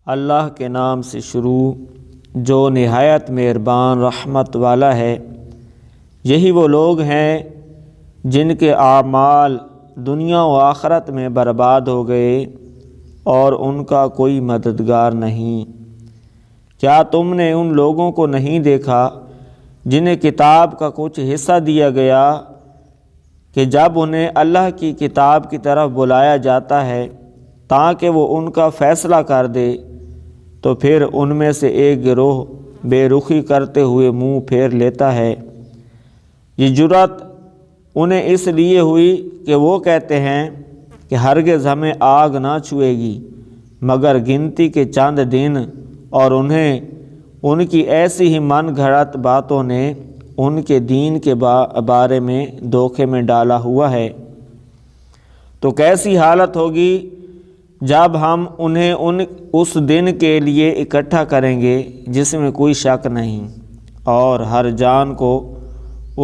اللہ کے نام سے شروع جو نہایت مہربان رحمت والا ہے۔ یہی وہ لوگ ہیں جن کے اعمال دنیا و آخرت میں برباد ہو گئے اور ان کا کوئی مددگار نہیں۔ کیا تم نے ان لوگوں کو نہیں دیکھا جنہیں کتاب کا کچھ حصہ دیا گیا کہ جب انہیں اللہ کی کتاب کی طرف بلایا جاتا ہے تاکہ وہ ان کا فیصلہ کر دے تو پھر ان میں سے ایک گروہ بے رخی کرتے ہوئے منہ پھیر لیتا ہے۔ یہ جرأت انہیں اس لیے ہوئی کہ وہ کہتے ہیں کہ ہرگز ہمیں آگ نہ چھوئے گی مگر گنتی کے چند دن، اور انہیں ان کی ایسی ہی من گھڑت باتوں نے ان کے دین کے بارے میں دھوکے میں ڈالا ہوا ہے۔ تو کیسی حالت ہوگی جب ہم انہیں اس دن کے لیے اکٹھا کریں گے جس میں کوئی شک نہیں، اور ہر جان کو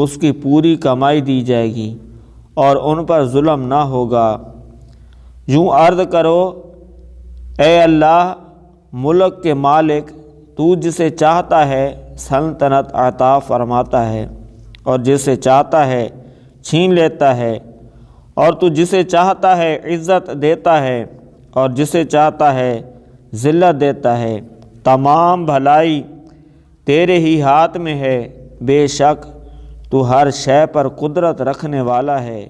اس کی پوری کمائی دی جائے گی اور ان پر ظلم نہ ہوگا۔ یوں عرض کرو، اے اللہ ملک کے مالک، تو جسے چاہتا ہے سلطنت عطا فرماتا ہے اور جسے چاہتا ہے چھین لیتا ہے، اور تو جسے چاہتا ہے عزت دیتا ہے اور جسے چاہتا ہے ذلت دیتا ہے۔ تمام بھلائی تیرے ہی ہاتھ میں ہے، بے شک تو ہر شے پر قدرت رکھنے والا ہے۔